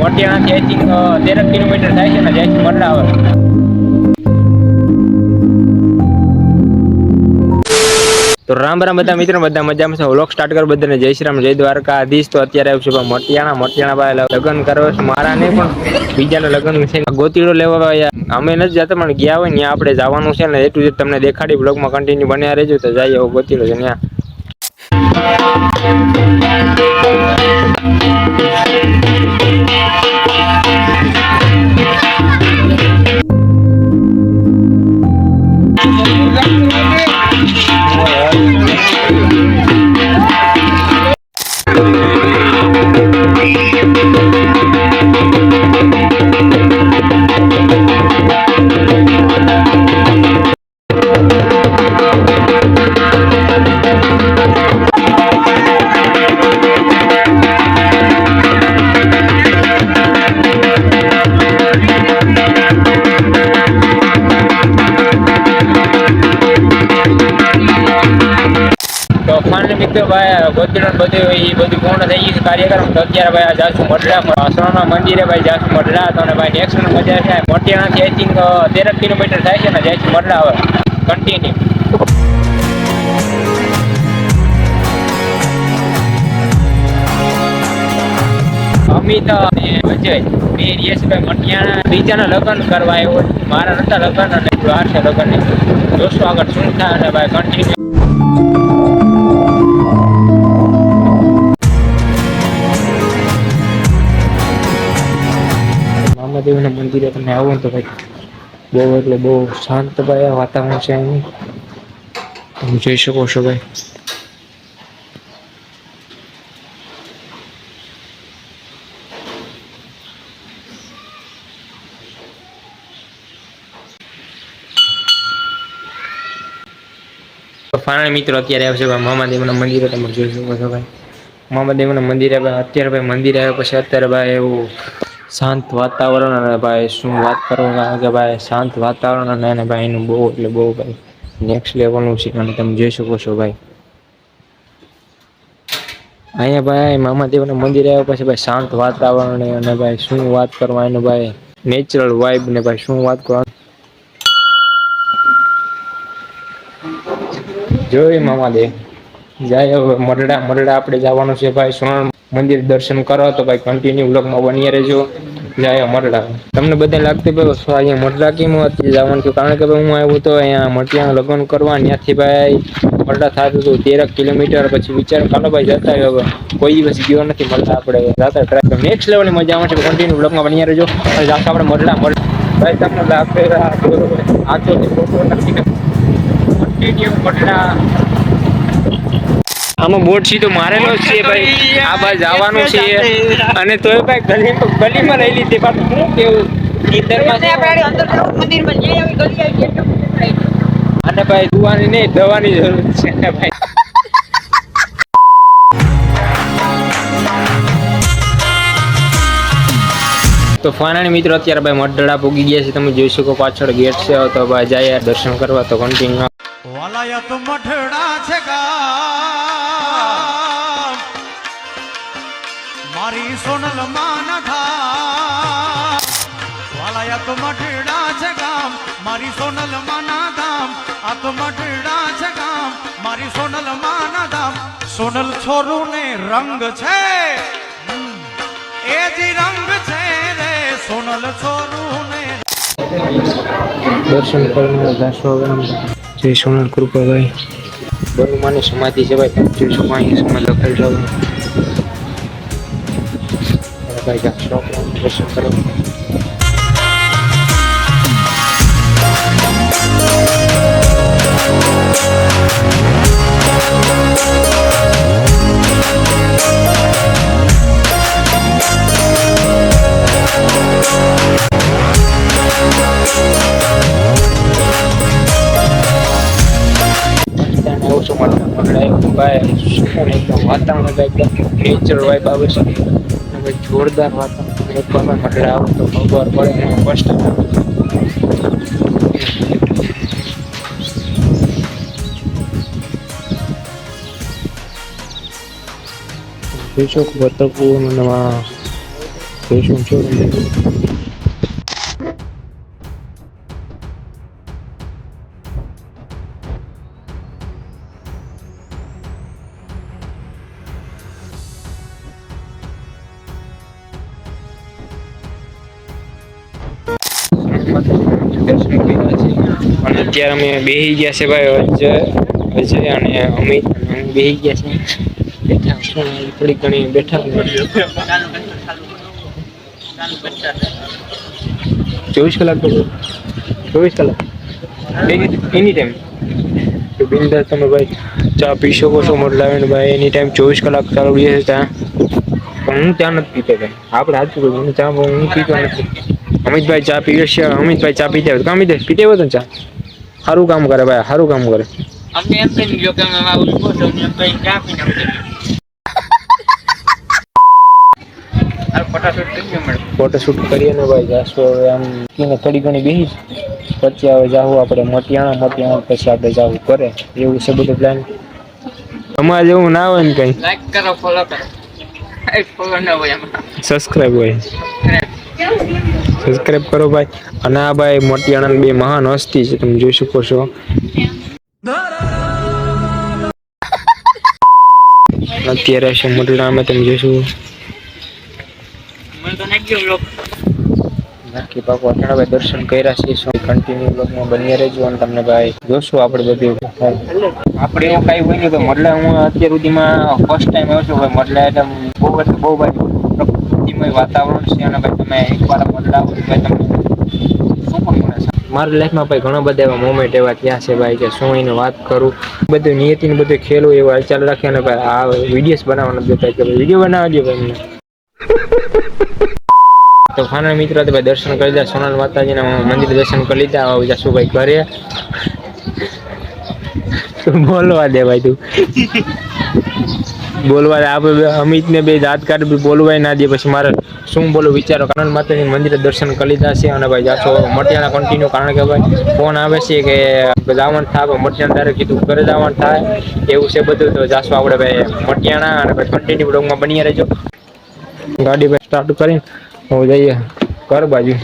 મોટિયાણાથી I think 13 kilometre થાય છે ને જ્યાંથી મરડા આવે. તો રામ રામ બધા મિત્રો, બધા મજામાં છે. વ્લોગ સ્ટાર્ટ કરો બધાને જય શ્રી રામ, જય દ્વારકાધીશ. તો અત્યારે આવ્યું છે મોટિયાણા ભાઈ લગ્ન કરવા છે. મારા નહીં પણ બીજાના લગ્ન છે. ગોતીડો લેવા અમે નથી જતા પણ ગયા હોય ને આપણે જવાનું છે ને એટલું તમને દેખાડી. બ્લોગમાં કન્ટિન્યુ બન્યા રહેજો તો જઈએ ગોતીડો છે ત્યાં. મિત્રો ભાઈ ગોતીડો બધું એ બધું પૂર્ણ થઈ ગયું છે કાર્યક્રમ. તો અત્યારે ભાઈ જાસુ મઢડા સોના મંદિરે ભાઈ જાસુ મઢડા. તો ભાઈ નેક્સ્ટ મજા છે. મોટિયાણાથી આઈ થિંક 13 કિલોમીટર થાય છે ને જ્યાંથી મઢડા આવે કન્ટિન્યુ. અમિત અને અજય બે રિયેશભાઈ મટિયાણા બીજાના લગ્ન કરવા આવ્યો. મારા નતા લગ્ન અને બહાર છે લગ્ન જોશું આગળ શું થાય. અને ભાઈ કન્ટિન્યુ મામાદેવના મંદિરે તમે આવો ને તો ભાઈ બહુ એટલે બહુ શાંત ભાઈ વાતાવરણ છે અહીં. તમે જોઈ શકો છો ભાઈ. ફાઇનલ મિત્રો અત્યારે આવશે ભાઈ મામાદેવના મંદિરે. તમે જોઈ શકો છો ભાઈ મામાદેવના મંદિરે ભાઈ અત્યારે ભાઈ મંદિરે આવ્યા પછી અત્યારે ભાઈ એવું શાંત વાતાવરણ. અને ભાઈ શું વાત કરો કે ભાઈ શાંત વાતાવરણ અને ભાઈ એનું બહુ એટલે બહુ ભાઈ નેક્સ્ટ લેવલનું છે. અને તમે જોઈ શકો છો ભાઈ અહીંયા ભાઈ મામાદેવના મંદિરે આવ્યા પછી ભાઈ શાંત વાતાવરણ અને ભાઈ શું વાત કરવા એનું ભાઈ નેચરલ વાઇબ ને ભાઈ શું વાત કરવા. જોઈ મામાદેવ જાય હવે મરડા આપણે જવાનું છે ભાઈ. સોના મંદિર દર્શન કરો તો ભાઈ કન્ટિન્યુ બ્લોગમાં બની રહેજો. જાય મરડા. તમને બધા લાગતું ભાઈ અહીંયા મરડા કેમ અત્યારે જવાનું છું કારણ કે ભાઈ હું આવ્યો તો અહીંયા મટિયાના લગ્ન કરવા. ત્યાંથી ભાઈ મરડા થતું હતું 13 કિલોમીટર. પછી વિચાર કાલો ભાઈ જતા હવે કોઈ દિવસ ગયો નથી મળતા. આપણે જતા ટ્રાય નેક્સ્ટ લેવલની મજા આવે છે. કન્ટિન્યુ બ્લોગમાં બની રહેજો. જાતા આપણે મરડા ભાઈ તમને લાગતું આ તો ફોટો નથી કન્ટિન્યુ મરડા. આમાં બોર્ડ સીધો મારેલો છે ભાઈ આ બાજુ જવાનું છે. અને તોય ભાઈ ગલીમાં લઈ લીધી પણ શું કેવું અને ભાઈ દુવાની નહીં દવાની જરૂર છે ભાઈ. તો ફાઇનલી મિત્રો અત્યારે ભાઈ મઢડા પૂગી ગયા છે. તમે જોઈ શકો પાછળ ગેટ છે. તો ભાઈ જાય દર્શન કરવા. તો કન્ટિન્યુ વાલાયત મઢડા છે ગામ મારી સોનલ માના ધામ. વાલાયત મઢડા છે ગામ મારી સોનલ માના ધામ. આ તો મઢડા છે ગામ મારી સોનલ માના ધામ. સોનલ છોરું ને રંગ છે એ જ રંગ છે રે સોનલ છોરું ને. દર્શન કરીને જાશો જય સોનલ કૃપાભાઈ બરુમાની સમાધિ છે ભાઈ. જોઈ શકો અહીં સમય લખેલ છે ભાઈ. જાશો દર્શન કરો. વાતાવરણ એકદમ નેચરલ વાઇબ આવે છે. જોરદાર વાતાવરણ. એક વાર મઢડા આવો તો ખબર પડે. ફર્સ્ટ જોઈશો વતરપૂર્ણ જોઈશું છું દર્શન કર્યા છે અને અત્યારે અમે બેસી ગયા છે ભાઈ અજય અને અમિત બેસી ગયા છે બેઠા શું થોડી ઘણી બેઠા 24 કલાક તો 24 કલાક એની ટાઈમ તો બિંદાસ તમે ભાઈ ચા પી શકો છો મોટલા આવીને ભાઈ એની ટાઈમ 24 કલાક ચાલુ રહે છે ચા પણ હું ચા નથી પીતો ભાઈ આપણે સાચું કહ્યું હું ચા હું પીતો નથી અમિતભાઈ ચા પીવે છે અમિતભાઈ ચા પીતે હોય કામ પીતે હોય તો ચા સારું કામ કરે ભાઈ સારું કામ કરે અમને એમ કહી દીધો કે અમે આવું છો એમ કઈ ચા પીને ફોટોશૂટ કરીએ ને ભાઈ જાશું હવે આમ કીને થોડી ઘણી બેસી પછી હવે જાવું આપણે મોટિયાણા પછી આપણે જાવું કરે એવું છે બધું પ્લાન અમારે જેવું ના હોય ને કઈ લાઈક કરો ફોલો કરો ફોલો ન હોય એમાં સબસ્ક્રાઇબ હોય સબસ્ક્રાઇબ કરો ભાઈ અને આ ભાઈ મોટિયાણા બે મહાન હસ્તી છે તમે જોઈ શકો છો અત્યારે છે મોટિયાણામાં તમે જોઈશું મને તો નાખ્યો બ્લોગ નાખી બાપુ અત્યારે ભાઈ દર્શન કર્યા છે શું કન્ટિન્યુ બ્લોગમાં બની રહેજો અને તમને ભાઈ જોશું આપણે બધું આપણે એવું કાંઈ હોય નહીં કે મતલબ હું અત્યાર સુધીમાં ફર્સ્ટ ટાઈમ આવ્યો છું ભાઈ મતલબ એટલે બહુ ભાઈ પ્રકૃતિમય વાતાવરણ છે અને ભાઈ તમે એકવાર મતલબ આવો તો ભાઈ તમને શું પણ મળે છે મારી લાઈફમાં ભાઈ ઘણા બધા એવા મોમેન્ટ એવા થયા છે ભાઈ કે શું એને વાત કરું બધું નિયતિને બધું ખેલું એવા ચાલુ રાખે અને ભાઈ આ વિડીયોઝ બનાવવાના દેતા કે વિડીયો બનાવવા દે ભાઈ મને તો ફાના મિત્રો તો ભાઈ દર્શન કરી લીધા સોનલ માતાજીના મંદિર દર્શન કરી લીધા હવે જશું ભાઈ ઘરે તું બોલવા દે ભાઈ તું બોલવા દે આપણે અમિતને બે દાંત કાઢ બોલવાય ના દે પછી મારે શું બોલું વિચારો સોનલ માતાજીના મંદિરે દર્શન કરી લીધા છે અને ભાઈ જાશો મટિયાણા કન્ટિન્યુ કારણ કે ભાઈ ફોન આવે છે કે જવાનું થાય મટિયાણા ડાયરેક્ટ કીધું ઘરે જવાનું થાય એવું છે બધું તો જાશો આપણે ભાઈ મટિયાણા અને ભાઈ કન્ટિન્યુ બ્લોગમાં બની રહેજો ગાડી ભાઈ સ્ટાર્ટ કરીને હું જઈએ ઘર બાજુ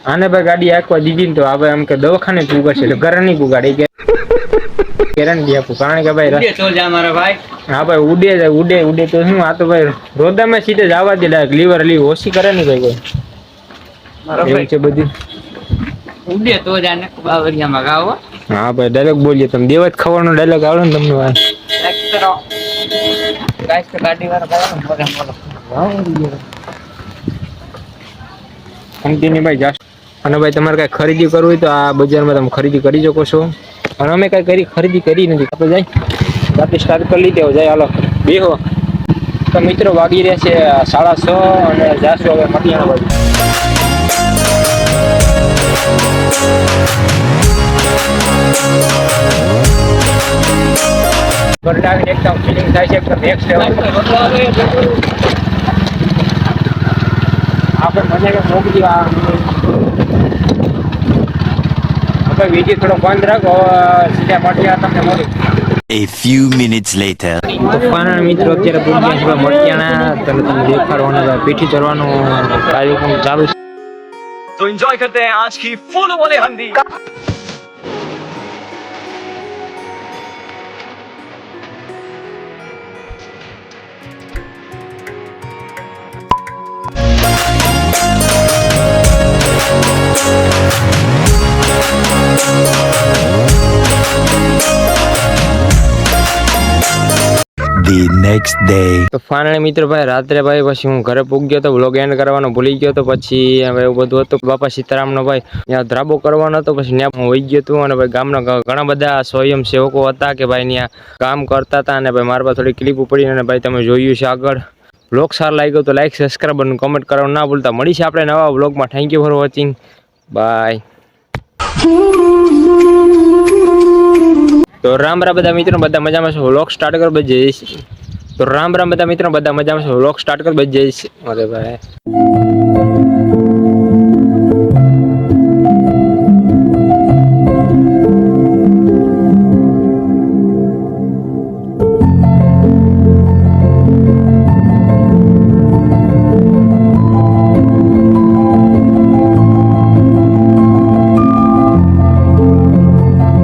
આને ભાઈ ગાડી આંકવા દીધી ને તો હવે એમ કે દવાખાને પુગાડશે એટલે ઘરે નહીં પુગાડી કે ગેરંટી આપું કારણ કે ભાઈ તો જા મારા ભાઈ હા ભાઈ ઉડે તો શું આ તો ભાઈ રોદામાં સીધે જ આવવા દે ડાયરેક્ટ લીવર ઓછી કરે ને ભાઈ કોઈ મારો એવું છે બધું ઉડે તો જાને બાવરિયામાં ગાવો હા ભાઈ ડાયલોગ બોલીએ તમે દેવત ખવાનો ડાયલોગ આવડે ને તમને ભાઈ લાઈક કરો ગાઈસ તો ગાડી વાળા બોલો કન્ટિન્યુ ભાઈ જાશ અને ભાઈ તમારે કાંઈ ખરીદી કરવી હોય તો આ બજારમાં તમે ખરીદી કરી શકો છો અને અમે કાંઈ ખરીદી કરી નથી આપણે જાય રાતે સ્ટાર્ટ કરી લીધી હવે જાય હાલો બેહો તો મિત્રો વાગી રહ્યા છે 6:30 અને જાશું હવે મટિયાણા બાજુ ઘરે આવીને એકદમ ફિલિંગ થાય છે એકદમ નેક્સ્ટ લેવલ આપણે મને મોકલી આપણે વિડીયો થોડો બંધ રાખો સીધા મટિયાણા તમને મળી A few minutes later. પાના મિત્રો અત્યારે પૂજ્યા મટિયાણા તને તમે દેખાડવાના પીઠી ચડવાનો કાર્યક્રમ ચાલુ છે तो एंजॉय करते हैं आज की फूल वाले हंडी The next day. તો ફાઇનલી મિત્રો ભાઈ રાત્રે ભાઈ પછી હું ઘરે પૂગ્યો તો વ્લોગ એન્ડ કરવાનો ભૂલી ગયો તો પછી હવે એવું બધું હતું બાપા સીતારામનો ભાઈ ત્યાં ધ્રાબો કરવાનો હતો પછી ત્યાં હું વહી ગયો હતું અને ભાઈ ગામના ઘણા બધા સ્વયં સેવકો હતા કે ભાઈ ત્યાં કામ કરતા હતા અને ભાઈ મારા પાસે થોડી ક્લિપ પડી અને ભાઈ તમે જોયું છે આગળ વ્લોગ સારો લાગ્યો તો લાઈક સબસ્ક્રાઈબ અને કમેન્ટ કરવાનું ના ભૂલતા મળીશું આપણે નવા વ્લોગમાં thank you for watching bye તો રામ બધા મિત્રો બધા મજામાં છે વ્લોગ સ્ટાર્ટ કરો બસ જઈશ તો રામ બધા મિત્રો બધા મજામાં છે વ્લોગ સ્ટાર્ટ કરો બસ જઈશ અરે ભાઈ